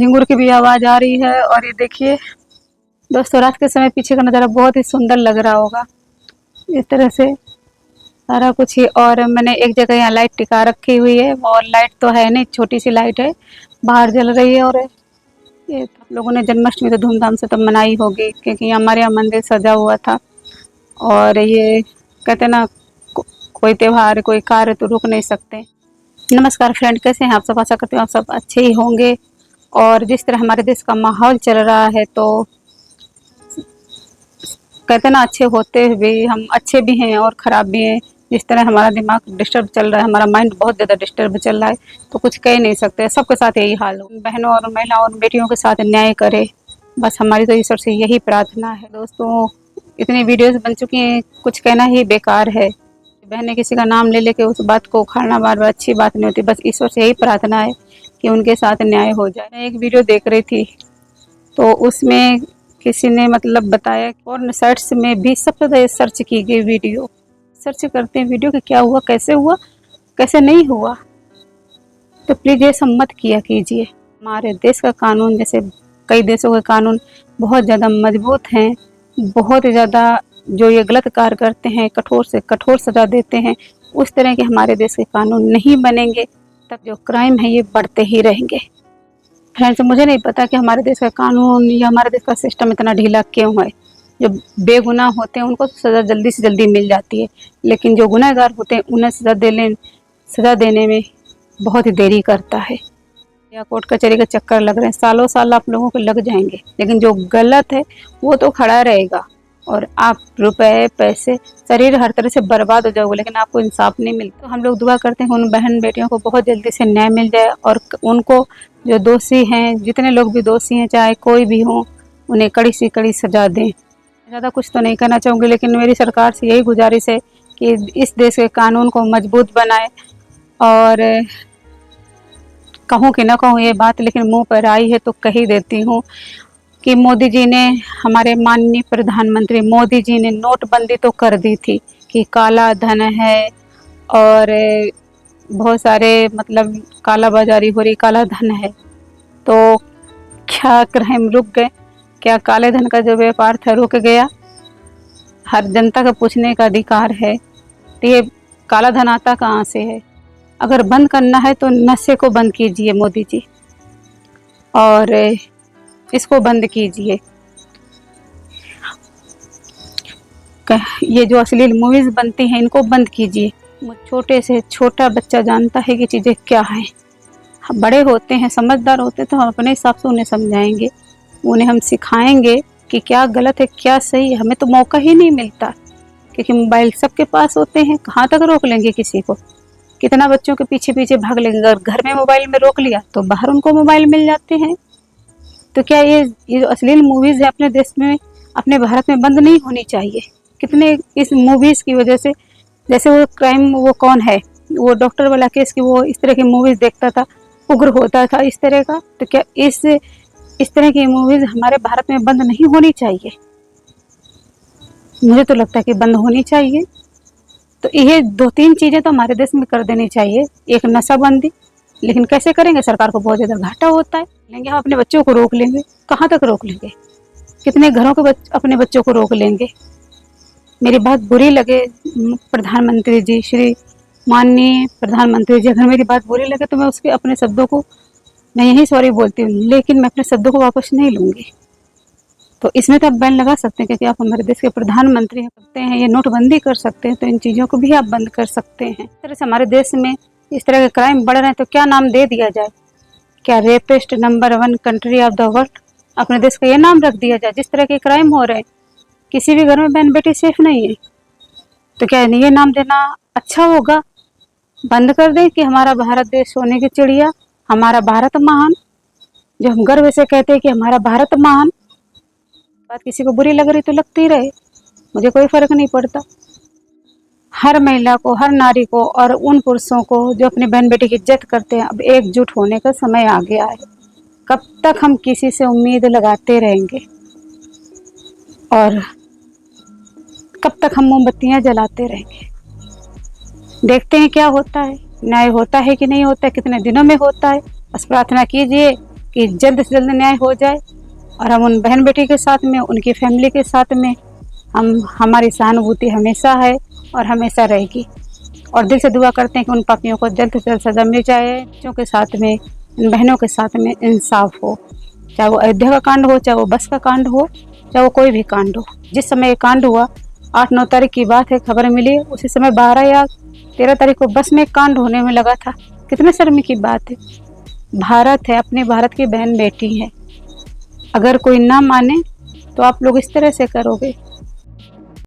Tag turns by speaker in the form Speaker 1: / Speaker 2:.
Speaker 1: झिंगुर की भी आवाज़ आ रही है। और ये देखिए दोस्तों, रात के समय पीछे का नज़ारा बहुत ही सुंदर लग रहा होगा। इस तरह से सारा कुछ ही। और मैंने एक जगह यहाँ लाइट टिका रखी हुई है, और लाइट तो है नहीं, छोटी सी लाइट है, बाहर जल रही है। और ये आप लोगों ने जन्माष्टमी तो धूमधाम से तो मनाई होगी, क्योंकि हमारे यहाँ मंदिर सजा हुआ था। और ये कहते ना, कोई त्योहार कोई कार्य तो रुक नहीं सकते। नमस्कार फ्रेंड, कैसे हैं आप सब? आशा करती हूँ आप सब अच्छे ही होंगे। और जिस तरह हमारे देश का माहौल चल रहा है, तो कहते ना, अच्छे होते हुए हम अच्छे भी हैं और ख़राब भी हैं। जिस तरह हमारा दिमाग डिस्टर्ब चल रहा है, हमारा माइंड बहुत ज़्यादा डिस्टर्ब चल रहा है, तो कुछ कह नहीं सकते। सबके साथ यही हाल हो। बहनों और महिलाओं और बेटियों के साथ न्याय करे, बस हमारी तो ईश्वर से यही प्रार्थना है। दोस्तों, इतनी वीडियोस बन चुकी हैं, कुछ कहना ही बेकार है। बहनें किसी का नाम ले लेके उस बात को उखाड़ना बार बार अच्छी बात नहीं होती। बस ईश्वर से यही प्रार्थना है कि उनके साथ न्याय हो जाए। मैं एक वीडियो देख रही थी, तो उसमें किसी ने मतलब बताया, और साइट्स में भी सबसे ज़्यादा सर्च की गई वीडियो। सर्च करते हैं वीडियो कि क्या हुआ कैसे नहीं हुआ, तो प्लीज़ ये सब मत किया कीजिए। हमारे देश का कानून, जैसे कई देशों के कानून बहुत ज़्यादा मजबूत हैं, बहुत ज़्यादा जो ये गलत कार्य करते हैं कठोर से कठोर सज़ा देते हैं, उस तरह के हमारे देश के कानून नहीं बनेंगे, तब जो क्राइम है ये बढ़ते ही रहेंगे। फ्रेंड्स, मुझे नहीं पता कि हमारे देश का कानून या हमारे देश का सिस्टम इतना ढीला क्यों है। जो बेगुनाह होते हैं उनको सज़ा जल्दी से जल्दी मिल जाती है, लेकिन जो गुनहगार होते हैं उन्हें सज़ा देने में बहुत ही देरी करता है। या कोर्ट कचहरी का चक्कर लग रहे हैं, सालों साल आप लोगों को लग जाएंगे, लेकिन जो गलत है वो तो खड़ा रहेगा। और आप रुपए पैसे शरीर हर तरह से बर्बाद हो जाओगे, लेकिन आपको इंसाफ नहीं मिलता। तो हम लोग दुआ करते हैं उन बहन बेटियों को बहुत जल्दी से न्याय मिल जाए, और उनको जो दोषी हैं, जितने लोग भी दोषी हैं, चाहे कोई भी हो, उन्हें कड़ी से कड़ी सजा दें। ज़्यादा कुछ तो नहीं कहना चाहूँगी, लेकिन मेरी सरकार से यही गुजारिश है कि इस देश के कानून को मजबूत बनाए। और कहूँ कि ना कहूँ ये बात, लेकिन मुंह पर आई है तो कह ही देती हूँ कि मोदी जी ने, हमारे माननीय प्रधानमंत्री मोदी जी ने नोटबंदी तो कर दी थी कि काला धन है, और बहुत सारे मतलब काला बाजारी हो रही, काला धन है। तो क्या क्राइम रुक गए? क्या काले धन का जो व्यापार था रुक गया? हर जनता का पूछने का अधिकार है। तो ये काला धन आता कहाँ से है? अगर बंद करना है तो नशे को बंद कीजिए मोदी जी, और इसको बंद कीजिए। ये जो अश्लील मूवीज़ बनती हैं इनको बंद कीजिए। छोटे से छोटा बच्चा जानता है कि चीज़ें क्या हैं। बड़े होते हैं, समझदार होते हैं, तो हम अपने हिसाब से उन्हें समझाएंगे, उन्हें हम सिखाएंगे कि क्या गलत है क्या सही है। हमें तो मौका ही नहीं मिलता, क्योंकि मोबाइल सबके पास होते हैं। कहाँ तक रोक लेंगे किसी को? कितना बच्चों के पीछे पीछे भाग लेंगे। अगर घर में मोबाइल में रोक लिया तो बाहर उनको मोबाइल मिल जाते हैं। तो क्या ये जो अश्लील मूवीज़ है अपने देश में, अपने भारत में बंद नहीं होनी चाहिए? कितने इस मूवीज़ की वजह से, जैसे वो क्राइम, वो कौन है, वो डॉक्टर वाला केस की, वो इस तरह की मूवीज़ देखता था, उग्र होता था इस तरह का। तो क्या इस तरह की मूवीज़ हमारे भारत में बंद नहीं होनी चाहिए? मुझे तो लगता है कि बंद होनी चाहिए। तो ये 2-3 चीज़ें तो हमारे देश में कर देनी चाहिए। एक नशाबंदी, लेकिन कैसे करेंगे? सरकार को बहुत ज़्यादा घाटा होता है। लेंगे हम अपने बच्चों को रोक लेंगे, कहाँ तक रोक लेंगे? कितने घरों के अपने बच्चों को रोक लेंगे? मेरी बात बुरी लगे प्रधानमंत्री जी, श्री माननीय प्रधानमंत्री जी, अगर मेरी बात बुरी लगे तो मैं उसके अपने शब्दों को, मैं यही सॉरी बोलती हूँ, लेकिन मैं अपने शब्दों को वापस नहीं लूँगी। तो इसमें तो आप बैन लगा सकते हैं, क्योंकि आप हमारे देश के प्रधानमंत्री सकते हैं। ये नोटबंदी कर सकते हैं, तो इन चीज़ों को भी आप बंद कर सकते हैं। इस तरह से हमारे देश में इस तरह के क्राइम बढ़ रहे हैं, तो क्या नाम दे दिया जाए? क्या rapist number 1 country of the world, अपने देश का ये नाम रख दिया जाए? जिस तरह के क्राइम हो रहे हैं, किसी भी घर में बहन बेटी सेफ नहीं है, तो क्या ये नाम देना अच्छा होगा? बंद कर दें कि हमारा भारत देश सोने की चिड़िया, हमारा भारत महान, जो हम गर्व से कहते हैं कि हमारा भारत महान। बात किसी को बुरी लग रही तो लगती रहे, मुझे कोई फर्क नहीं पड़ता। हर महिला को, हर नारी को, और उन पुरुषों को जो अपनी बहन बेटी की इज्जत करते हैं, अब एकजुट होने का समय आ गया है। कब तक हम किसी से उम्मीद लगाते रहेंगे, और कब तक हम मोमबत्तियां जलाते रहेंगे? देखते हैं क्या होता है, न्याय होता है कि नहीं होता है, कितने दिनों में होता है। बस प्रार्थना कीजिए कि जल्द से जल्द न्याय हो जाए और हम उन बहन बेटी के साथ में, उनकी फैमिली के साथ में हमारी सहानुभूति हमेशा है और हमेशा रहेगी। और दिल से दुआ करते हैं कि उन पापियों को जल्द से जल्द सजा मिल जाए, बच्चों के साथ में, इन बहनों के साथ में इंसाफ हो। चाहे वो अयोध्या का कांड हो, चाहे वो बस का कांड हो, चाहे वो कोई भी कांड हो। जिस समय ये कांड हुआ 8-9 तारीख की बात है, खबर मिली, उसी समय 12 या 13 तारीख को बस में एक कांड होने में लगा था। कितने शर्म की बात है। भारत है, अपने भारत की बहन बेटी है। अगर कोई ना माने तो आप लोग इस तरह से करोगे।